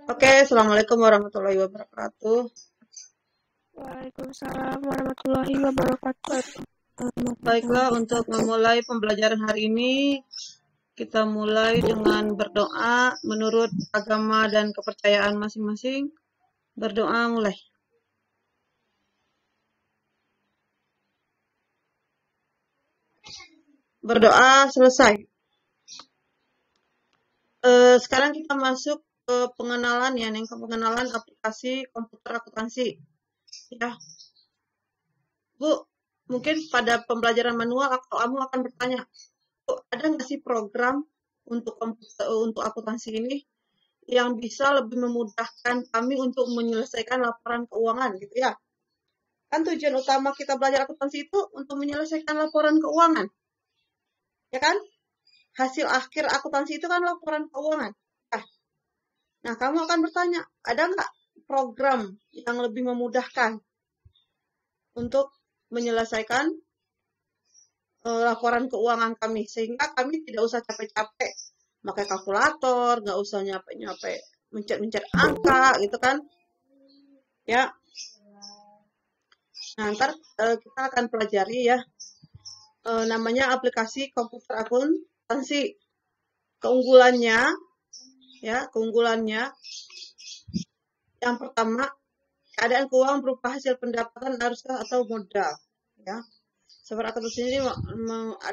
Oke, Assalamualaikum warahmatullahi wabarakatuh. Waalaikumsalam warahmatullahi wabarakatuh. Baiklah, untuk memulai pembelajaran hari ini, kita mulai dengan berdoa menurut agama dan kepercayaan masing-masing. Berdoa mulai. Berdoa selesai. Sekarang kita masuk ke pengenalan ya, Neng, ke pengenalan aplikasi komputer akuntansi. Ya, Bu, mungkin pada pembelajaran manual kamu akan bertanya, Bu, ada nggak sih program untuk akuntansi ini yang bisa lebih memudahkan kami untuk menyelesaikan laporan keuangan gitu ya. Kan tujuan utama kita belajar akuntansi itu untuk menyelesaikan laporan keuangan. Ya kan? Hasil akhir akuntansi itu kan laporan keuangan. Nah, kamu akan bertanya, ada nggak program yang lebih memudahkan untuk menyelesaikan laporan keuangan kami, sehingga kami tidak usah capek-capek pakai kalkulator, nggak usah nyampe-nyampe mencet-mencet angka gitu kan. Ya. Nah, ntar kita akan pelajari ya. Namanya aplikasi komputer akuntansi. Keunggulannya yang pertama, keadaan keuangan berupa hasil pendapatan arus atau modal, ya. Software akuntansi ini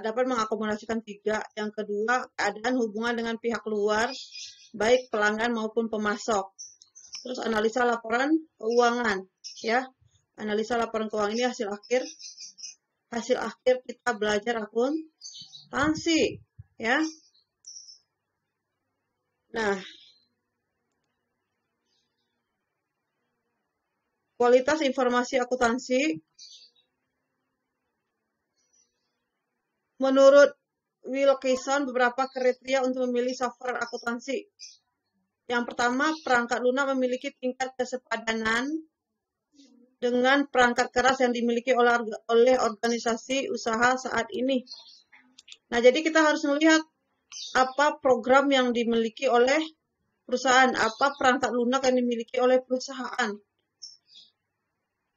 dapat mengakomodasikan 3. Yang kedua, keadaan hubungan dengan pihak luar, baik pelanggan maupun pemasok. Terus analisa laporan keuangan, ya. Analisa laporan keuangan ini hasil akhir kita belajar akuntansi, ya. Nah, kualitas informasi akuntansi menurut Wilkinson beberapa kriteria untuk memilih software akuntansi. Yang pertama, perangkat lunak memiliki tingkat kesepadanan dengan perangkat keras yang dimiliki oleh organisasi usaha saat ini. Nah, jadi kita harus melihat apa program yang dimiliki oleh perusahaan, apa perangkat lunak yang dimiliki oleh perusahaan.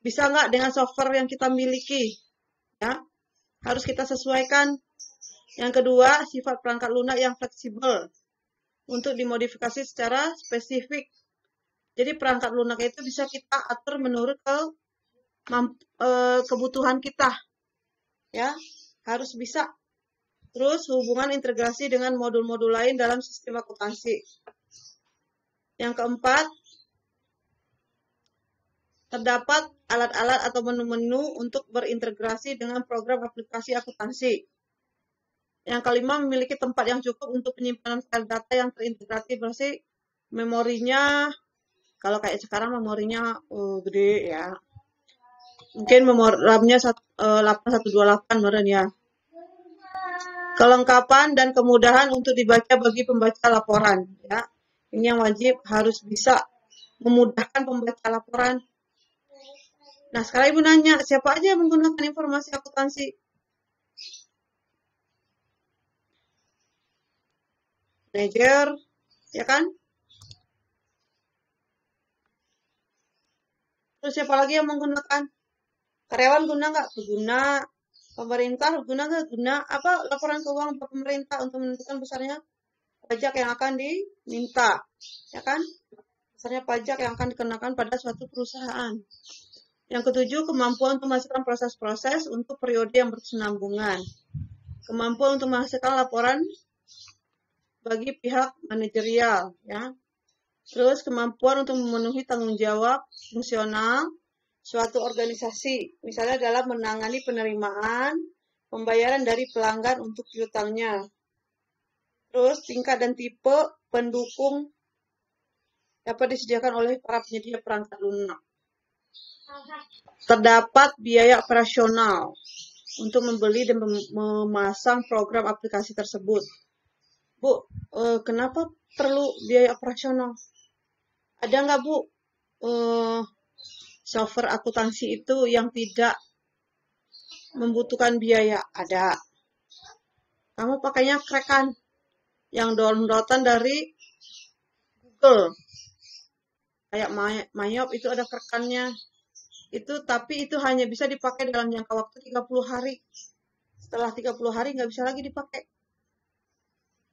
Bisa nggak dengan software yang kita miliki? Ya, harus kita sesuaikan. Yang kedua, sifat perangkat lunak yang fleksibel untuk dimodifikasi secara spesifik. Jadi perangkat lunak itu bisa kita atur menurut kebutuhan kita. Ya, harus bisa. Terus hubungan integrasi dengan modul-modul lain dalam sistem akuntansi. Yang keempat, terdapat alat-alat atau menu-menu untuk berintegrasi dengan program aplikasi akuntansi. Yang kelima, memiliki tempat yang cukup untuk penyimpanan file data yang terintegrasi bersih. Memorinya, kalau kayak sekarang memorinya gede ya. Mungkin RAM-nya 8128 meren ya. Kelengkapan dan kemudahan untuk dibaca bagi pembaca laporan ya. Ini yang wajib, harus bisa memudahkan pembaca laporan. Nah, sekarang Ibu nanya, siapa aja yang menggunakan informasi akuntansi? Manajer, ya kan? Terus siapa lagi yang menggunakan? Karyawan guna nggak? Guna. Pemerintah guna nggak? Guna. Apa laporan keuangan pemerintah untuk menentukan besarnya pajak yang akan diminta, ya kan? Besarnya pajak yang akan dikenakan pada suatu perusahaan. Yang ketujuh, kemampuan untuk menghasilkan proses-proses untuk periode yang berkesinambungan. Kemampuan untuk menghasilkan laporan bagi pihak manajerial, ya. Terus kemampuan untuk memenuhi tanggung jawab fungsional suatu organisasi, misalnya dalam menangani penerimaan, pembayaran dari pelanggan untuk piutangnya. Terus tingkat dan tipe pendukung dapat disediakan oleh para penyedia perangkat lunak. Terdapat biaya operasional untuk membeli dan memasang program aplikasi tersebut. Bu, kenapa perlu biaya operasional? Ada nggak, Bu, software akuntansi itu yang tidak membutuhkan biaya? Ada. Kamu pakainya Kraken yang downloadan dari Google. Kayak Mayop itu ada rekannya. Tapi itu hanya bisa dipakai dalam jangka waktu 30 hari. Setelah 30 hari nggak bisa lagi dipakai.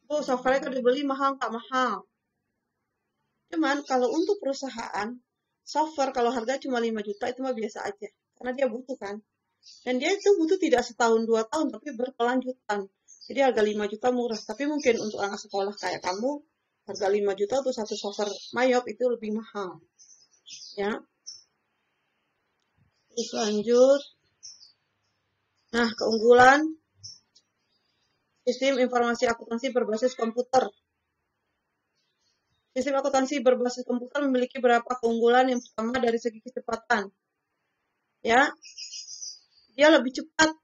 Bu, software itu dibeli mahal nggak mahal. Cuman kalau untuk perusahaan, software kalau harga cuma 5 juta itu mah biasa aja. Karena dia butuh kan. Dan dia itu butuh tidak setahun 2 tahun, tapi berkelanjutan. Jadi harga 5 juta murah. Tapi mungkin untuk anak sekolah kayak kamu, harga 5 juta untuk satu software Mayop itu lebih mahal. Ya. Terus lanjut. Nah, keunggulan sistem informasi akuntansi berbasis komputer. Sistem akuntansi berbasis komputer memiliki beberapa keunggulan. Yang pertama dari segi kecepatan. Ya. Dia lebih cepat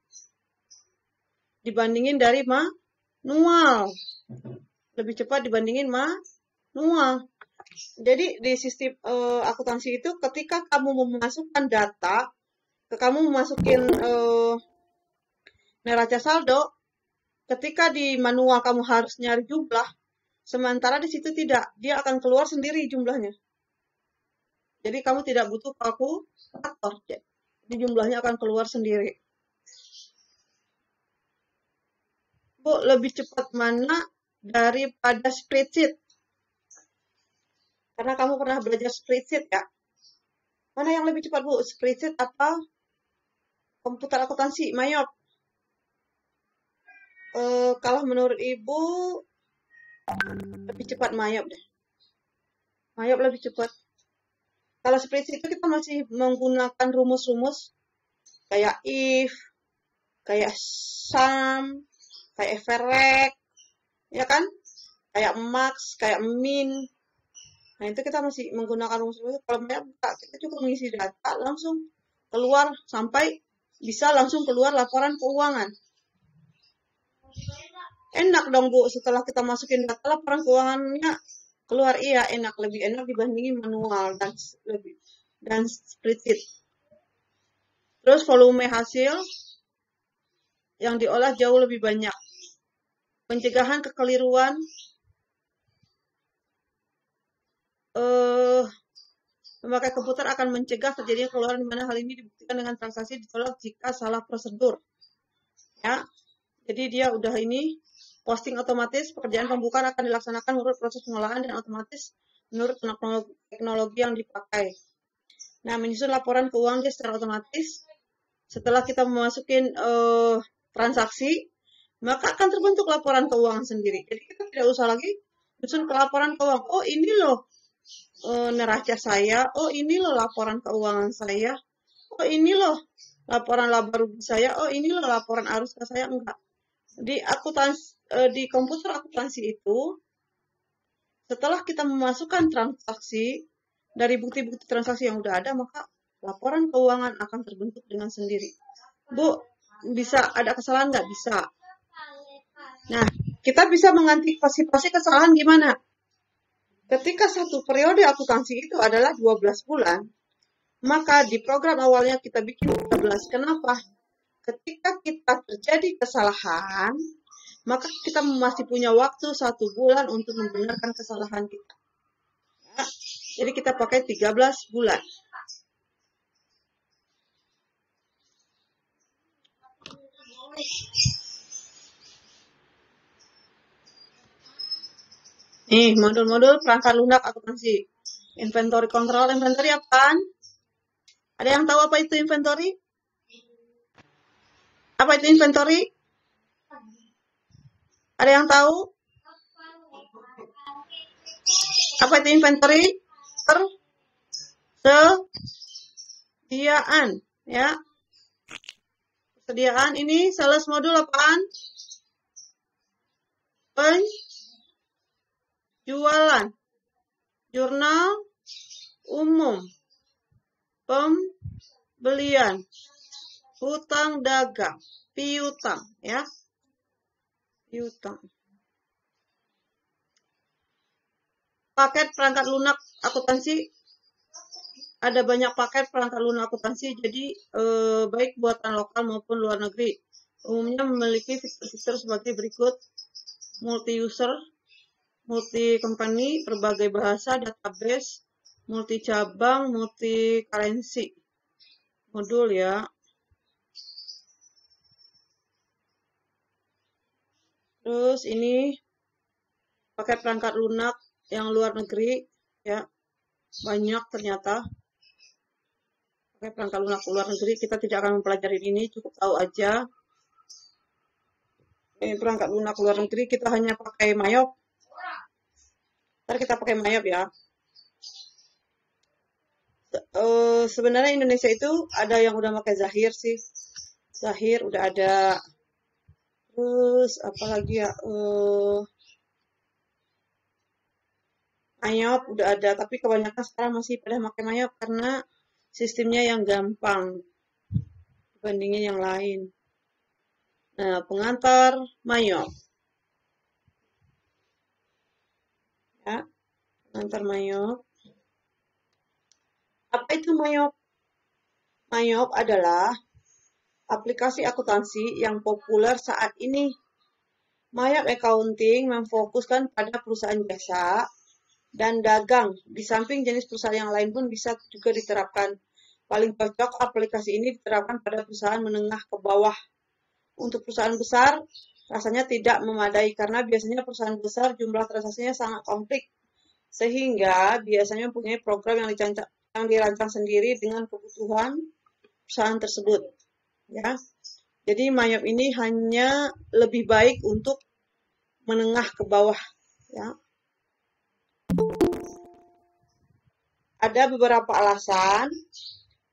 dibandingin dari manual. Lebih cepat dibandingin manual. Jadi di sistem akuntansi itu ketika kamu memasukkan data, kamu memasukin neraca saldo, ketika di manual kamu harus nyari jumlah, sementara di situ tidak, dia akan keluar sendiri jumlahnya. Jadi kamu tidak butuh kalkulator, jadi jumlahnya akan keluar sendiri. Bu, lebih cepat mana daripada spreadsheet? Karena kamu pernah belajar spreadsheet ya. Mana yang lebih cepat Bu, spreadsheet atau komputer akuntansi, Mayop? Kalau menurut Ibu, lebih cepat Mayop deh. Mayop lebih cepat. Kalau spreadsheet itu kita masih menggunakan rumus-rumus kayak if, kayak sum, kayak average, ya kan? Kayak max, kayak min. Nah, itu kita masih menggunakan rumus-rumus. Kalau Mayop, kita cukup mengisi data langsung keluar sampai bisa langsung keluar laporan keuangan. Enak dong Bu, setelah kita masukin data laporan keuangannya keluar, iya enak, lebih enak dibandingin manual dan spreadsheet. Terus volume hasil yang diolah jauh lebih banyak. Pencegahan kekeliruan memakai komputer akan mencegah terjadinya keluaran di mana hal ini dibuktikan dengan transaksi ditolak jika salah prosedur. Ya. Jadi dia udah ini posting otomatis, pekerjaan pembukaan akan dilaksanakan menurut proses pengolahan dan otomatis menurut teknologi yang dipakai. Nah, menyusun laporan keuangan dia secara otomatis. Setelah kita memasukin transaksi, maka akan terbentuk laporan keuangan sendiri. Jadi kita tidak usah lagi menyusun ke laporan keuangan. Oh, ini loh neraca saya. Oh, ini loh laporan keuangan saya. Oh, ini loh laporan laba rugi saya. Oh, ini loh laporan arus kas saya. Enggak. Di komputer akuntansi itu, setelah kita memasukkan transaksi, dari bukti-bukti transaksi yang udah ada, maka laporan keuangan akan terbentuk dengan sendiri. Bu, bisa ada kesalahan nggak? Bisa. Nah, kita bisa mengantisipasi kesalahan gimana? Ketika satu periode akuntansi itu adalah 12 bulan, maka di program awalnya kita bikin 13. Kenapa? Ketika kita terjadi kesalahan, maka kita masih punya waktu 1 bulan untuk membenarkan kesalahan kita. Ya, jadi kita pakai 13 bulan. Nih, modul-modul perangkat lunak akuntansi. Inventory control. Inventory apaan? Ada yang tahu apa itu inventory? Apa itu inventory? Ada yang tahu? Apa itu inventory? Persediaan, ya. Persediaan ini sales modul apaan? Penjualan, jurnal umum, pembelian, hutang dagang, piutang, ya. Piutang. Paket perangkat lunak akuntansi, ada banyak paket perangkat lunak akuntansi, jadi baik buatan lokal maupun luar negeri. Umumnya memiliki fitur-fitur sebagai berikut: multi-user, multi-company, berbagai bahasa, database, multi cabang, multi currency modul ya. Terus ini pakai perangkat lunak yang luar negeri ya, banyak ternyata. Pakai perangkat lunak luar negeri, kita tidak akan mempelajari ini, cukup tahu aja. Ini perangkat lunak luar negeri, kita hanya pakai Mayop. Ntar kita pakai Mayop ya. Sebenarnya Indonesia itu ada yang udah pakai Zahir sih. Zahir udah ada. Terus apalagi ya, Mayop udah ada, tapi kebanyakan sekarang masih pada pakai Mayop karena sistemnya yang gampang dibandingin yang lain. Nah, pengantar Mayop. Ya, pengantar Mayop. Apa itu Mayop? Mayop adalah aplikasi akuntansi yang populer saat ini. Mayop Accounting memfokuskan pada perusahaan jasa dan dagang. Di samping jenis perusahaan yang lain pun bisa juga diterapkan. Paling cocok aplikasi ini diterapkan pada perusahaan menengah ke bawah. Untuk perusahaan besar, rasanya tidak memadai karena biasanya perusahaan besar jumlah transaksinya sangat kompleks. Sehingga biasanya mempunyai program yang dirancang sendiri dengan kebutuhan perusahaan tersebut. Ya, jadi Mayop ini hanya lebih baik untuk menengah ke bawah. Ya. Ada beberapa alasan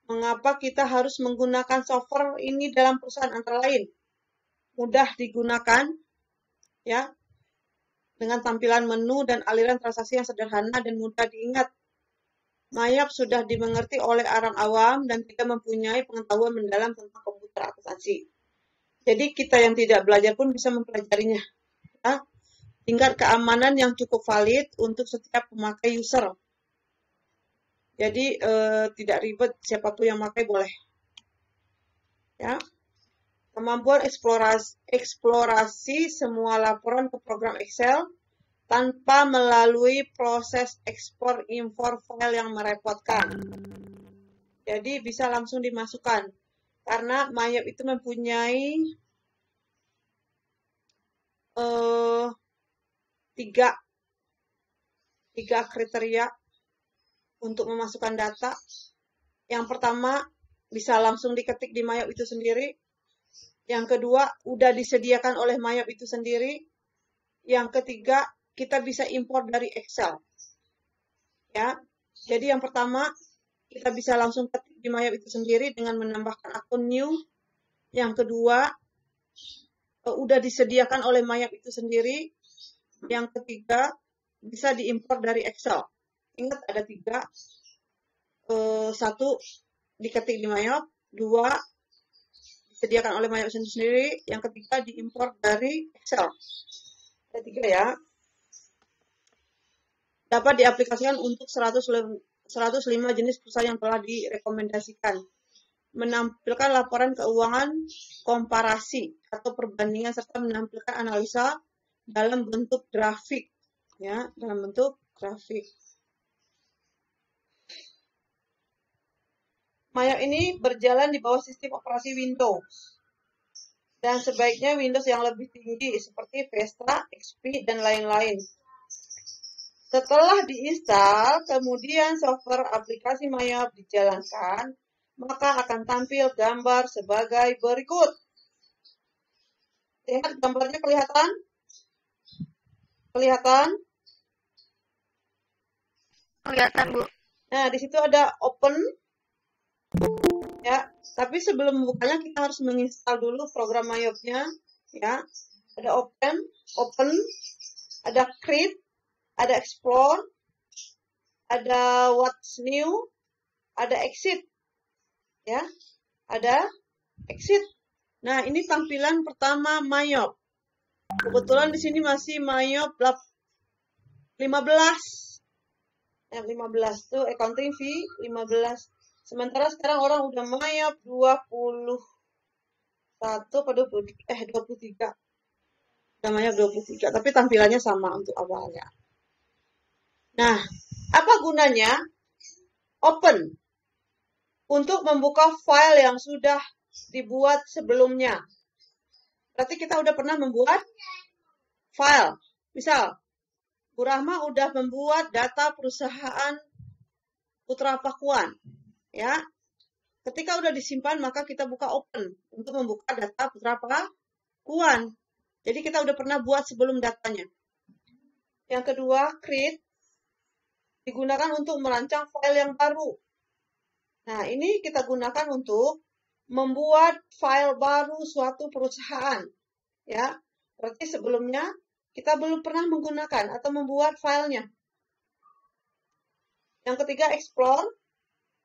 mengapa kita harus menggunakan software ini dalam perusahaan, antara lain mudah digunakan, ya, dengan tampilan menu dan aliran transaksi yang sederhana dan mudah diingat. Mayop sudah dimengerti oleh orang awam dan tidak mempunyai pengetahuan mendalam tentang komputer akuntansi. Jadi kita yang tidak belajar pun bisa mempelajarinya. Ya. Tingkat keamanan yang cukup valid untuk setiap pemakai user. Jadi tidak ribet, siapapun yang pakai boleh. Ya. Kemampuan eksplorasi semua laporan ke program Excel tanpa melalui proses ekspor impor file yang merepotkan. Jadi bisa langsung dimasukkan. Karena Mayop itu mempunyai tiga kriteria untuk memasukkan data. Yang pertama, bisa langsung diketik di Mayop itu sendiri. Yang kedua, udah disediakan oleh Mayop itu sendiri. Yang ketiga, kita bisa impor dari Excel. Ya. Jadi yang pertama, kita bisa langsung ketik di Mayop itu sendiri dengan menambahkan akun new. Yang kedua, udah disediakan oleh Mayop itu sendiri. Yang ketiga, bisa diimpor dari Excel. Ingat ada 3. 1, diketik di Mayop. 2, disediakan oleh Mayop sendiri. Yang ketiga, diimpor dari Excel. Ada 3 ya. Dapat diaplikasikan untuk 105 jenis perusahaan yang telah direkomendasikan. Menampilkan laporan keuangan komparasi atau perbandingan serta menampilkan analisa dalam bentuk grafik. Ya, dalam bentuk grafik. Mayop ini berjalan di bawah sistem operasi Windows. Dan sebaiknya Windows yang lebih tinggi seperti Vista, XP, dan lain-lain. Setelah diinstal, kemudian software aplikasi Mayop dijalankan, maka akan tampil gambar sebagai berikut. Lihat gambarnya kelihatan? Kelihatan? Kelihatan, Bu. Nah, di situ ada open. Ya, tapi sebelum membukanya kita harus menginstal dulu program Mayopnya. Ya, ada open, ada create, ada explore, ada what's new, ada exit. Ya, ada exit. Nah, ini tampilan pertama Mayop. Kebetulan di sini masih Mayop 15. Yang 15 tuh accounting fee 15. Sementara sekarang orang udah Mayop 21 pada 23. Udah Mayop 23, tapi tampilannya sama untuk awalnya. Nah, apa gunanya Open. Untuk membuka file yang sudah dibuat sebelumnya. Berarti kita udah pernah membuat file. Misal, Bu Rahma udah membuat data perusahaan Putra Pakuan. Ya. Ketika udah disimpan, maka kita buka open untuk membuka data Putra Pakuan. Jadi kita udah pernah buat sebelum datanya. Yang kedua, create digunakan untuk merancang file yang baru. Nah, ini kita gunakan untuk membuat file baru suatu perusahaan. Ya, berarti sebelumnya kita belum pernah menggunakan atau membuat filenya. Yang ketiga, explore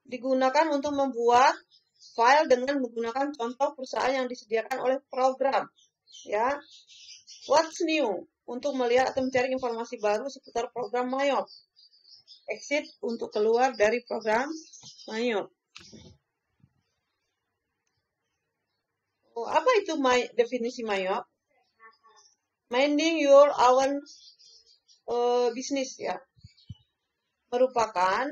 digunakan untuk membuat file dengan menggunakan contoh perusahaan yang disediakan oleh program. Ya, what's new untuk melihat atau mencari informasi baru seputar program Mayop. Exit untuk keluar dari program Mayop. Oh, apa itu definisi Mayop? Minding your own business, ya. Merupakan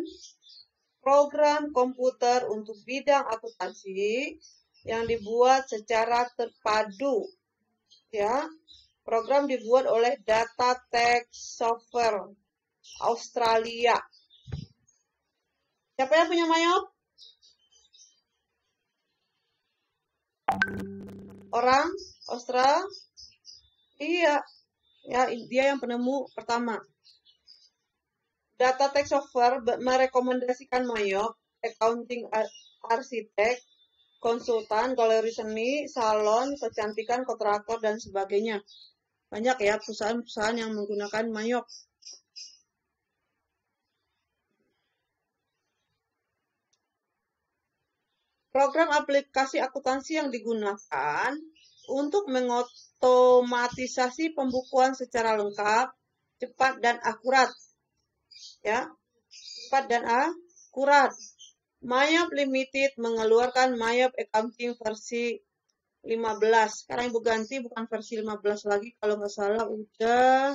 program komputer untuk bidang akuntansi yang dibuat secara terpadu. Ya, program dibuat oleh DataTech Software Australia. Siapa yang punya Mayop? Orang Australia? Iya, ya, dia yang penemu pertama. DataTech Software merekomendasikan Mayop, accounting arsitek, konsultan, galeri seni, salon, kecantikan, kontraktor, dan sebagainya. Banyak ya perusahaan-perusahaan yang menggunakan Mayop. Program aplikasi akuntansi yang digunakan untuk mengotomatisasi pembukuan secara lengkap, cepat, dan akurat. Ya, cepat dan akurat. Mayop Limited mengeluarkan Mayop Accounting versi 15. Sekarang Ibu ganti bukan versi 15 lagi. Kalau nggak salah udah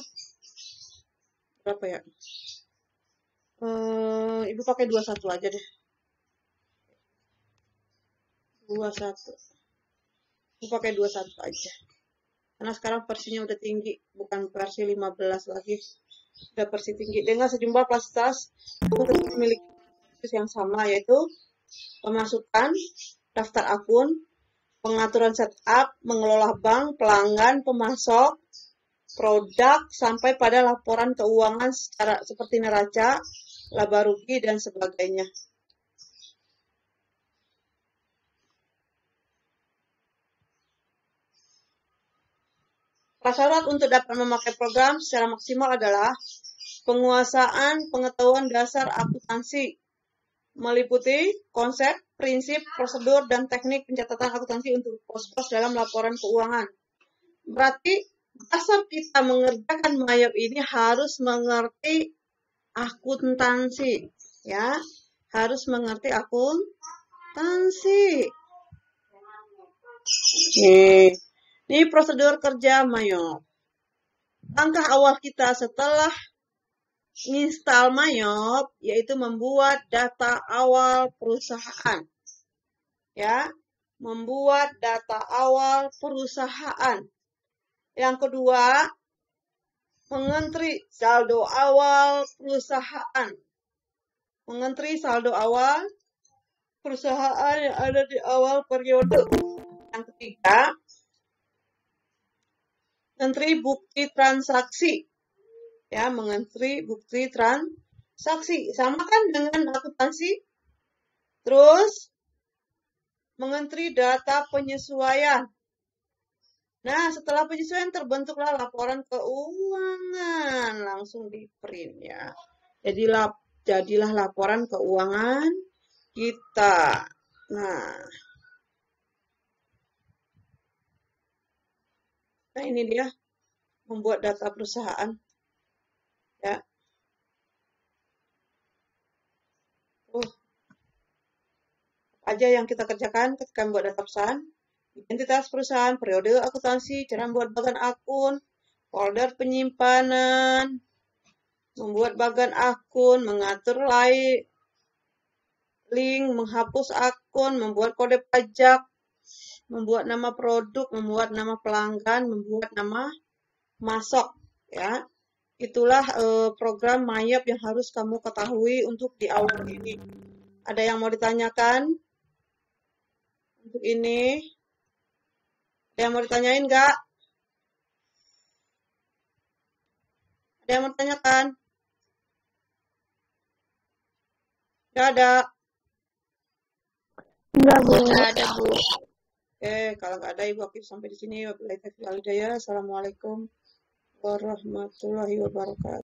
berapa ya? Ibu pakai 21 aja deh. 21. Ibu pakai 21 aja. Karena sekarang versinya udah tinggi. Bukan versi 15 lagi. Udah versi tinggi. Dengan sejumlah fasilitas memiliki yang sama, yaitu pemasukan, daftar akun, pengaturan setup, mengelola bank, pelanggan, pemasok, produk, sampai pada laporan keuangan seperti neraca, laba rugi, dan sebagainya. Prasyarat untuk dapat memakai program secara maksimal adalah penguasaan pengetahuan dasar akuntansi, meliputi konsep, prinsip, prosedur, dan teknik pencatatan akuntansi untuk pos-pos dalam laporan keuangan. Berarti dasar kita mengerjakan Mayop ini harus mengerti akuntansi, ya, harus mengerti akuntansi. Ini prosedur kerja Mayop. Langkah awal kita setelah install Mayop yaitu membuat data awal perusahaan. Ya, membuat data awal perusahaan. Yang kedua, mengentri saldo awal perusahaan. Mengentri saldo awal perusahaan yang ada di awal periode. Yang ketiga, mengentri bukti transaksi. Ya, mengentri bukti transaksi. Sama kan dengan akuntansi. Terus, mengentri data penyesuaian. Nah, setelah penyesuaian terbentuklah laporan keuangan. Langsung di print ya. Jadilah laporan keuangan kita. Nah, ini dia membuat data perusahaan. Ya. Apa aja yang kita kerjakan ketika membuat data perusahaan? Identitas perusahaan, periode akuntansi, cara membuat bagan akun, folder penyimpanan, membuat bagan akun, mengatur link, menghapus akun, membuat kode pajak, membuat nama produk, membuat nama pelanggan, membuat nama masuk, ya. Itulah program MyYap yang harus kamu ketahui untuk di awal ini. Ada yang mau ditanyakan untuk ini? Ada yang mau ditanyain nggak? Ada yang mau ditanyakan? Nggak ada. Enggak, Bu. Nggak ada, Bu. Oke, kalau nggak ada Ibu akhir sampai di sini. Wabillahi taufiq wal hidayah. Assalamualaikum warahmatullahi wabarakatuh.